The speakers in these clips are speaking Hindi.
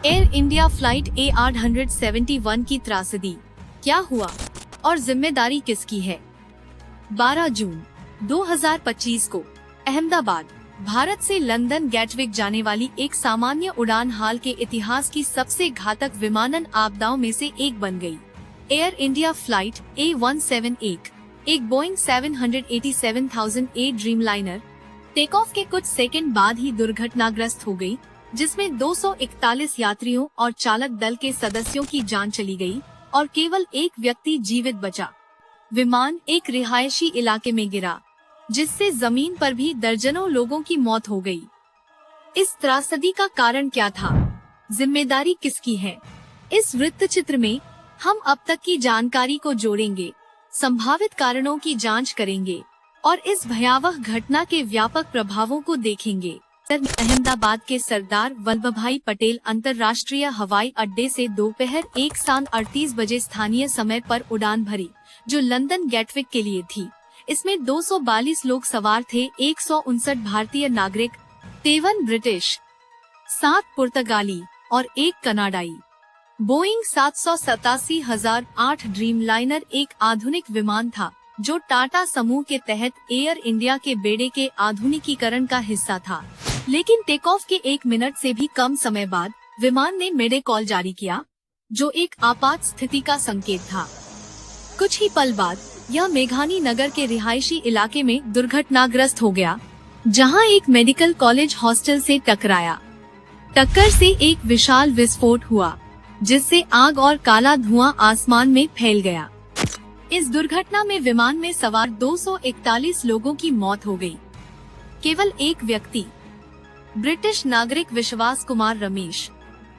एयर इंडिया फ्लाइट A871 की त्रासदी, क्या हुआ और जिम्मेदारी किसकी है? 12 जून 2025 को अहमदाबाद, भारत से लंदन गैटविक जाने वाली एक सामान्य उड़ान हाल के इतिहास की सबसे घातक विमानन आपदाओं में से एक बन गई। एयर इंडिया फ्लाइट A171, एक बोइंग 787,008 ड्रीमलाइनर, टेक ऑफ के कुछ सेकंड बाद ही दुर्घटनाग्रस्त हो गई, जिसमें 241 यात्रियों और चालक दल के सदस्यों की जान चली गई और केवल एक व्यक्ति जीवित बचा। विमान एक रिहायशी इलाके में गिरा, जिससे जमीन पर भी दर्जनों लोगों की मौत हो गई। इस त्रासदी का कारण क्या था? जिम्मेदारी किसकी है? इस वृत्तचित्र में हम अब तक की जानकारी को जोड़ेंगे, संभावित कारणों की जांच करेंगे और इस भयावह घटना के व्यापक प्रभावों को देखेंगे। अहमदाबाद के सरदार वल्लभभाई पटेल अंतर्राष्ट्रीय हवाई अड्डे से दोपहर 1:38 बजे स्थानीय समय पर उड़ान भरी, जो लंदन गैटविक के लिए थी। इसमें 242 लोग सवार थे, 159 भारतीय नागरिक, 53 ब्रिटिश, 7 पुर्तगाली और 1 कनाडाई। बोइंग 787,008 ड्रीमलाइनर एक आधुनिक विमान था, जो टाटा समूह के तहत एयर इंडिया के बेड़े के आधुनिकीकरण का हिस्सा था। लेकिन टेक ऑफ के 1 मिनट से भी कम समय बाद विमान ने मेडे कॉल जारी किया, जो एक आपात स्थिति का संकेत था। कुछ ही पल बाद यह मेघानी नगर के रिहायशी इलाके में दुर्घटनाग्रस्त हो गया, जहां एक मेडिकल कॉलेज हॉस्टल से टकराया। टक्कर से एक विशाल विस्फोट हुआ, जिससे आग और काला धुआं आसमान में फैल गया। इस दुर्घटना में विमान में सवार 241 लोगों की मौत हो गई। केवल एक व्यक्ति, ब्रिटिश नागरिक विश्वास कुमार रमेश,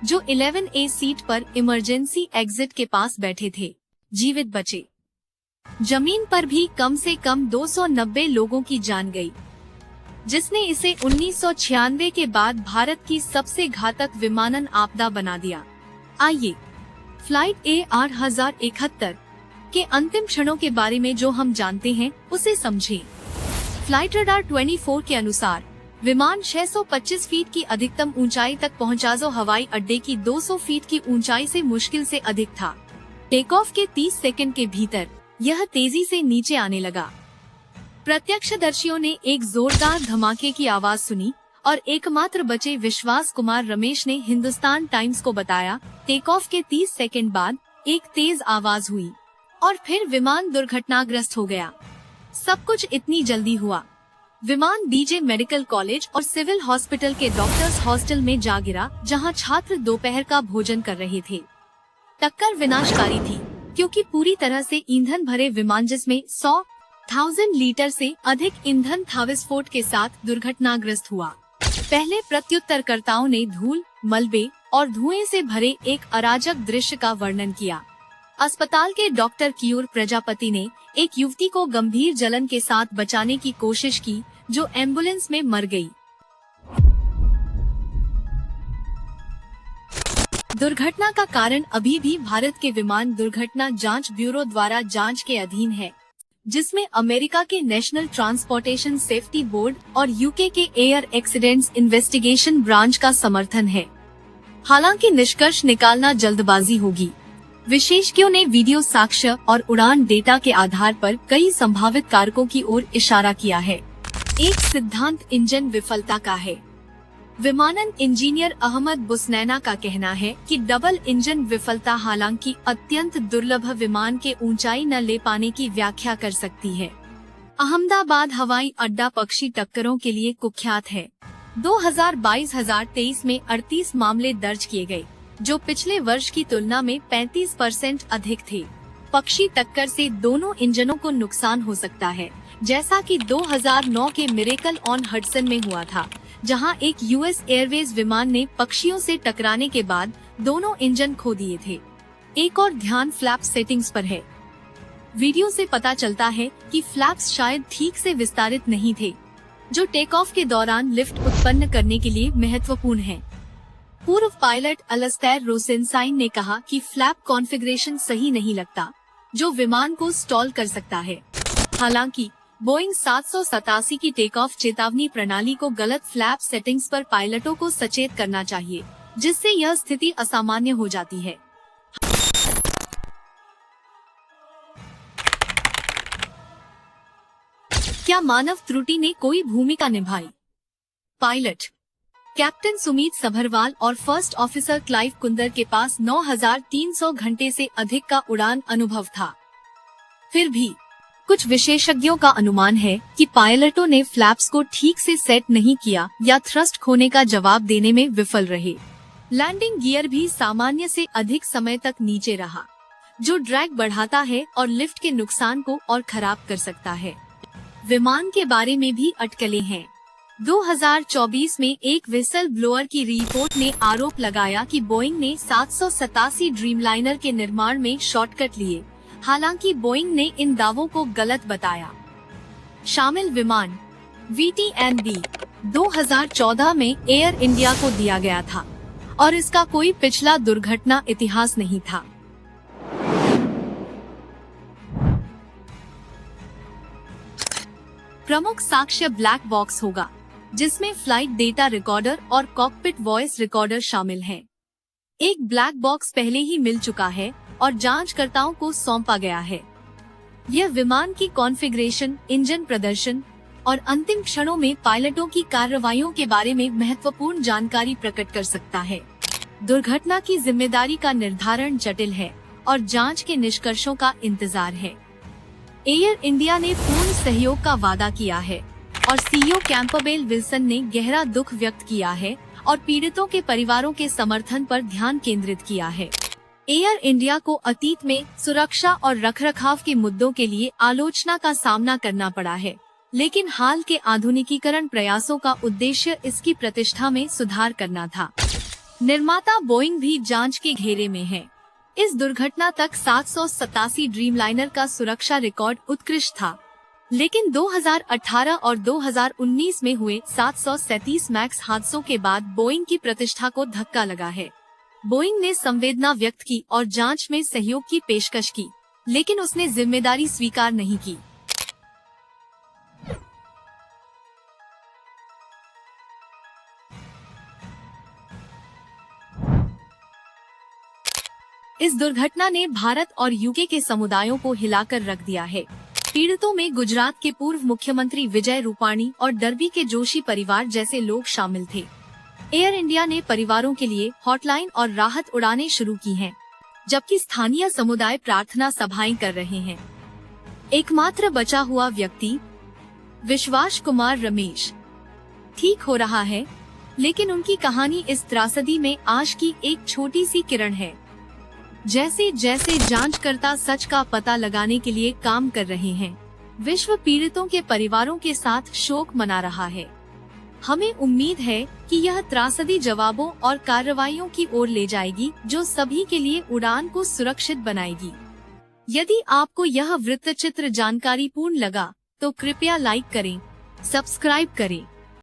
जो 11A सीट पर इमरजेंसी एग्जिट के पास बैठे थे, जीवित बचे। जमीन पर भी कम से कम 290 लोगों की जान गई, जिसने इसे 1996 के बाद भारत की सबसे घातक विमानन आपदा बना दिया। आइए फ्लाइट A871 के अंतिम क्षणों के बारे में जो हम जानते हैं उसे समझें। फ्लाइट रडार 24 के अनुसार विमान 625 फीट की अधिकतम ऊंचाई तक पहुंचा, जो हवाई अड्डे की 200 फीट की ऊंचाई से मुश्किल से अधिक था। टेक ऑफ के 30 सेकंड के भीतर यह तेजी से नीचे आने लगा। प्रत्यक्षदर्शियों ने एक जोरदार धमाके की आवाज सुनी और एकमात्र बचे विश्वास कुमार रमेश ने हिंदुस्तान टाइम्स को बताया, टेक ऑफ के 30 सेकंड बाद एक तेज आवाज हुई और फिर विमान दुर्घटनाग्रस्त हो गया। सब कुछ इतनी जल्दी हुआ। विमान बीजे मेडिकल कॉलेज और सिविल हॉस्पिटल के डॉक्टर्स हॉस्टल में जा गिरा, जहां छात्र दोपहर का भोजन कर रहे थे। टक्कर विनाशकारी थी, क्योंकि पूरी तरह से ईंधन भरे विमान, जिसमें 100,000 लीटर से अधिक ईंधन था, विस्फोट के साथ दुर्घटनाग्रस्त हुआ। पहले प्रत्युत्तरकर्ताओं ने धूल, मलबे और धुएं से भरे एक अराजक दृश्य का वर्णन किया। अस्पताल के डॉक्टर कियूर प्रजापति ने एक युवती को गंभीर जलन के साथ बचाने की कोशिश की, जो एम्बुलेंस में मर गई। दुर्घटना का कारण अभी भी भारत के विमान दुर्घटना जांच ब्यूरो द्वारा जांच के अधीन है, जिसमें अमेरिका के नेशनल ट्रांसपोर्टेशन सेफ्टी बोर्ड और यूके के एयर एक्सीडेंट्स इन्वेस्टिगेशन ब्रांच का समर्थन है। हालांकि निष्कर्ष निकालना जल्दबाजी होगी। विशेषज्ञों ने वीडियो साक्ष्य और उड़ान डेटा के आधार पर कई संभावित कारकों की ओर इशारा किया है। एक सिद्धांत इंजन विफलता का है। विमानन इंजीनियर अहमद बुसनैना का कहना है कि डबल इंजन विफलता हालांकि अत्यंत दुर्लभ विमान के ऊंचाई न ले पाने की व्याख्या कर सकती है। अहमदाबाद हवाई अड्डा पक्षी टक्करों के लिए कुख्यात है। 2022-23 में 38 मामले दर्ज किए गए, जो पिछले वर्ष की तुलना में 35% अधिक थे। पक्षी टक्कर से दोनों इंजनों को नुकसान हो सकता है, जैसा कि 2009 के मिरेकल ऑन हडसन में हुआ था, जहां एक यूएस एयरवेज विमान ने पक्षियों से टकराने के बाद दोनों इंजन खो दिए थे। एक और ध्यान फ्लैप सेटिंग्स पर है। वीडियो से पता चलता है कि फ्लैप्स शायद ठीक से विस्तारित नहीं थे, जो टेक ऑफ के दौरान लिफ्ट उत्पन्न करने के लिए महत्वपूर्ण है। पूर्व पायलट अलस्तेर रोसेनसाइन ने कहा कि फ्लैप कॉन्फ़िगरेशन सही नहीं लगता, जो विमान को स्टॉल कर सकता है। हालांकि बोइंग 787 की टेक ऑफ चेतावनी प्रणाली को गलत फ्लैप सेटिंग्स पर पायलटों को सचेत करना चाहिए, जिससे यह स्थिति असामान्य हो जाती है। क्या मानव त्रुटि ने कोई भूमिका निभाई? पायलट कैप्टन सुमीत सभरवाल और फर्स्ट ऑफिसर क्लाइव कुंदर के पास 9,300 घंटे से अधिक का उड़ान अनुभव था। फिर भी कुछ विशेषज्ञों का अनुमान है कि पायलटों ने फ्लैप्स को ठीक से सेट नहीं किया या थ्रस्ट खोने का जवाब देने में विफल रहे। लैंडिंग गियर भी सामान्य से अधिक समय तक नीचे रहा, जो ड्रैग बढ़ाता है और लिफ्ट के नुकसान को और खराब कर सकता है। विमान के बारे में भी अटकलें हैं। 2024 में एक विसल ब्लोअर की रिपोर्ट ने आरोप लगाया कि बोइंग ने 787 ड्रीमलाइनर के निर्माण में शॉर्टकट लिए। हालांकि बोइंग ने इन दावों को गलत बताया। शामिल विमान VTNB 2014 में एयर इंडिया को दिया गया था और इसका कोई पिछला दुर्घटना इतिहास नहीं था। प्रमुख साक्ष्य ब्लैक बॉक्स होगा, जिसमें फ्लाइट डेटा रिकॉर्डर और कॉकपिट वॉइस रिकॉर्डर शामिल हैं। एक ब्लैक बॉक्स पहले ही मिल चुका है और जांचकर्ताओं को सौंपा गया है। यह विमान की कॉन्फ़िगरेशन, इंजन प्रदर्शन और अंतिम क्षणों में पायलटों की कार्रवाइयों के बारे में महत्वपूर्ण जानकारी प्रकट कर सकता है। दुर्घटना की जिम्मेदारी का निर्धारण जटिल है और जांच के निष्कर्षों का इंतजार है। एयर इंडिया ने पूर्ण सहयोग का वादा किया है और CEO कैंपबेल विल्सन ने गहरा दुख व्यक्त किया है और पीड़ितों के परिवारों के समर्थन पर ध्यान केंद्रित किया है। एयर इंडिया को अतीत में सुरक्षा और रखरखाव के मुद्दों के लिए आलोचना का सामना करना पड़ा है, लेकिन हाल के आधुनिकीकरण प्रयासों का उद्देश्य इसकी प्रतिष्ठा में सुधार करना था। निर्माता बोइंग भी जांच के घेरे में है। इस दुर्घटना तक 787 ड्रीमलाइनर का सुरक्षा रिकॉर्ड उत्कृष्ट था, लेकिन 2018 और 2019 में हुए 737 मैक्स हादसों के बाद बोइंग की प्रतिष्ठा को धक्का लगा है। बोइंग ने संवेदना व्यक्त की और जांच में सहयोग की पेशकश की, लेकिन उसने जिम्मेदारी स्वीकार नहीं की। इस दुर्घटना ने भारत और यूके के समुदायों को हिलाकर रख दिया है। पीड़ितों में गुजरात के पूर्व मुख्यमंत्री विजय रूपाणी और डर्बी के जोशी परिवार जैसे लोग शामिल थे। एयर इंडिया ने परिवारों के लिए हॉटलाइन और राहत उड़ानें शुरू की हैं, जबकि स्थानीय समुदाय प्रार्थना सभाएं कर रहे हैं। एकमात्र बचा हुआ व्यक्ति विश्वास कुमार रमेश ठीक हो रहा है, लेकिन उनकी कहानी इस त्रासदी में आश की एक छोटी सी किरण है। जैसे जैसे जांचकर्ता सच का पता लगाने के लिए काम कर रहे हैं, विश्व पीड़ितों के परिवारों के साथ शोक मना रहा है। हमें उम्मीद है कि यह त्रासदी जवाबों और कार्रवाइयों की ओर ले जाएगी, जो सभी के लिए उड़ान को सुरक्षित बनाएगी। यदि आपको यह वृत्तचित्र जानकारीपूर्ण लगा, तो कृपया लाइक करें, सब्सक्राइब करें